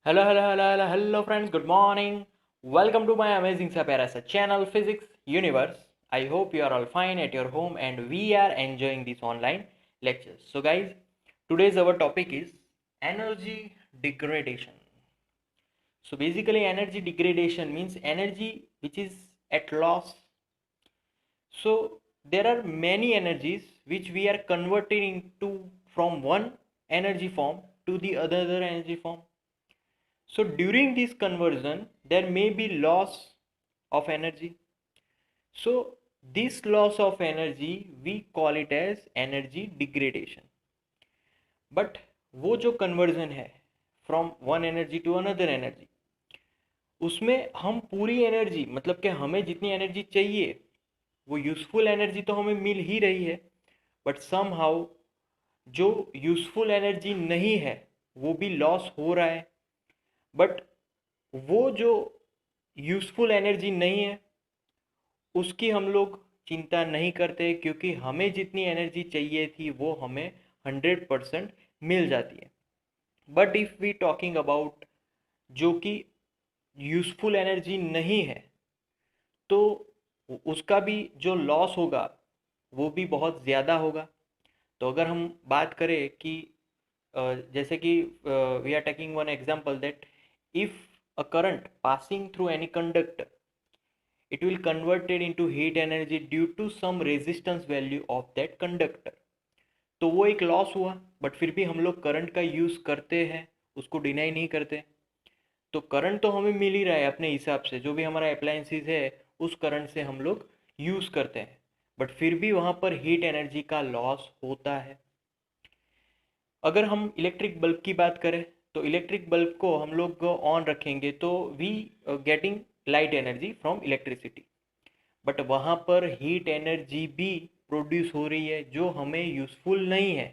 Hello friends, good morning. Welcome to my amazing Saparasa channel Physics Universe. I hope you are all fine at your home and we are enjoying these online lectures. So guys, today's our topic is energy degradation. So basically energy degradation means energy which is at loss. So there are many energies which we are converting into from one energy form to the other energy form. So during this conversion, there may be loss of energy. So this loss of energy, we call it as energy degradation. But वो जो conversion है from one energy to another energy, उसमें हम पूरी energy मतलब कि हमें जितनी एनर्जी चाहिए वो यूज़फुल एनर्जी तो हमें मिल ही रही है, बट सम हाउ जो यूज़फुल एनर्जी नहीं है वो भी लॉस हो रहा है. बट वो जो यूज़फुल एनर्जी नहीं है उसकी हम लोग चिंता नहीं करते क्योंकि हमें जितनी एनर्जी चाहिए थी वो हमें 100% मिल जाती है. But if we talking about जो कि यूज़फुल एनर्जी नहीं है तो उसका भी जो लॉस होगा वो भी बहुत ज़्यादा होगा. तो अगर हम बात करें कि जैसे कि we are taking one example that if a current passing through any conductor, it will converted into heat energy due to some resistance value of that conductor. तो वो एक लॉस हुआ, बट फिर भी हम लोग करंट का यूज़ करते हैं, उसको डिनाई नहीं करते. तो करंट तो हमें मिल ही रहा है अपने हिसाब से, जो भी हमारा अप्लायंसेस है उस करंट से हम लोग यूज़ करते हैं, बट फिर भी वहाँ पर हीट एनर्जी का लॉस होता है. अगर हम इलेक्ट्रिक बल्ब की बात करें तो इलेक्ट्रिक बल्ब को हम लोग ऑन रखेंगे तो we getting light energy from electricity, but वहाँ पर हीट एनर्जी भी प्रोड्यूस हो रही है जो हमें यूज़फुल नहीं है.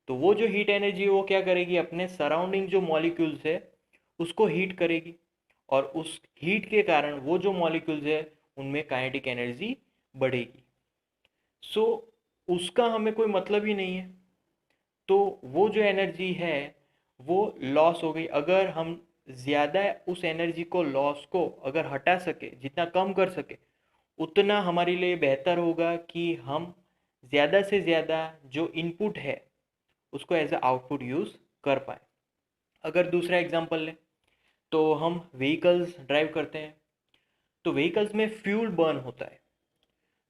तो वो जो हीट एनर्जी वो क्या करेगी, अपने सराउंडिंग जो मॉलिक्यूल्स है उसको हीट करेगी और उस हीट के कारण वो जो मॉलिक्यूल्स है उनमें काइनेटिक एनर्जी बढ़ेगी. सो उसका हमें कोई मतलब ही नहीं है. तो वो जो एनर्जी है वो लॉस हो गई. अगर हम ज़्यादा उस एनर्जी को लॉस को अगर हटा सके, जितना कम कर सके उतना हमारे लिए बेहतर होगा कि हम ज़्यादा से ज़्यादा जो इनपुट है उसको एज अ आउटपुट यूज़ कर पाए. अगर दूसरा एग्जांपल लें तो हम व्हीकल्स ड्राइव करते हैं तो व्हीकल्स में फ्यूल बर्न होता है.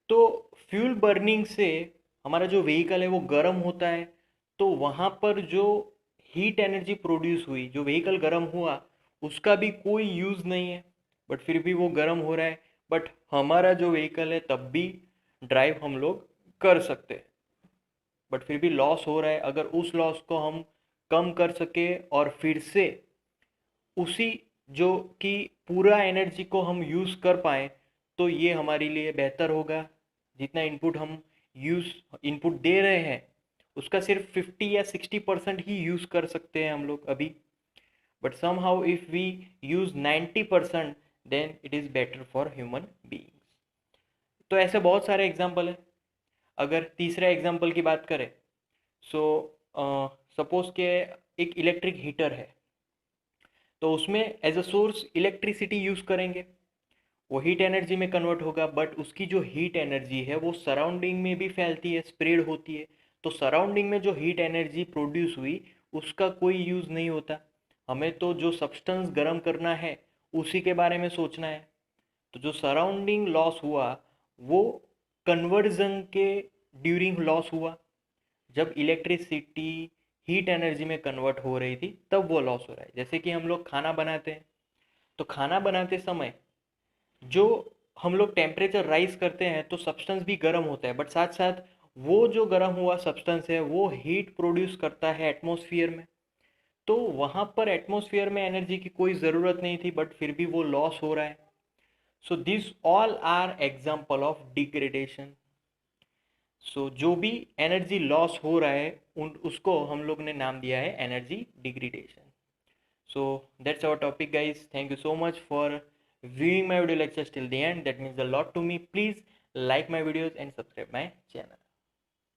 तो फ्यूल बर्निंग से हमारा जो व्हीकल है वो गर्म होता है. तो वहाँ पर जो हीट एनर्जी प्रोड्यूस हुई, जो व्हीकल गर्म हुआ उसका भी कोई यूज़ नहीं है, बट फिर भी वो गर्म हो रहा है. बट हमारा जो व्हीकल है तब भी ड्राइव हम लोग कर सकते हैं, बट फिर भी लॉस हो रहा है. अगर उस लॉस को हम कम कर सके और फिर से उसी जो कि पूरा एनर्जी को हम यूज़ कर पाएँ तो ये हमारे लिए बेहतर होगा. जितना इनपुट हम यूज़ इनपुट दे रहे हैं उसका सिर्फ 50 या 60% ही यूज़ कर सकते हैं हम लोग अभी, but somehow if we use 90% then it is better for human beings. तो ऐसे बहुत सारे एग्जाम्पल हैं. अगर तीसरा एग्जाम्पल की बात करें सो सपोज के एक इलेक्ट्रिक हीटर है तो उसमें as a source electricity use करेंगे, वो हीट एनर्जी में कन्वर्ट होगा, बट उसकी जो हीट एनर्जी है वो सराउंडिंग में भी फैलती है, स्प्रेड होती है. तो सराउंडिंग में जो हीट एनर्जी प्रोड्यूस हुई उसका कोई यूज़ नहीं होता. हमें तो जो सब्सटेंस गर्म करना है उसी के बारे में सोचना है. तो जो सराउंडिंग लॉस हुआ वो कन्वर्जन के ड्यूरिंग लॉस हुआ. जब इलेक्ट्रिसिटी हीट एनर्जी में कन्वर्ट हो रही थी तब वो लॉस हो रहा है. जैसे कि हम लोग खाना बनाते हैं तो खाना बनाते समय जो हम लोग टेम्परेचर राइज करते हैं तो सब्सटेंस भी गर्म होता है, बट साथ साथ वो जो गर्म हुआ सब्सटेंस है वो हीट प्रोड्यूस करता है एटमॉस्फेयर में. तो वहाँ पर एटमॉस्फेयर में एनर्जी की कोई ज़रूरत नहीं थी, बट फिर भी वो लॉस हो रहा है. So this all are example of degradation. So जो भी एनर्जी लॉस हो रहा है उन उसको हम लोग ने नाम दिया है energy degradation. So that's our topic guys. Thank you so much for viewing my video lectures till the end. That means a lot to me. Please like my videos and subscribe my channel.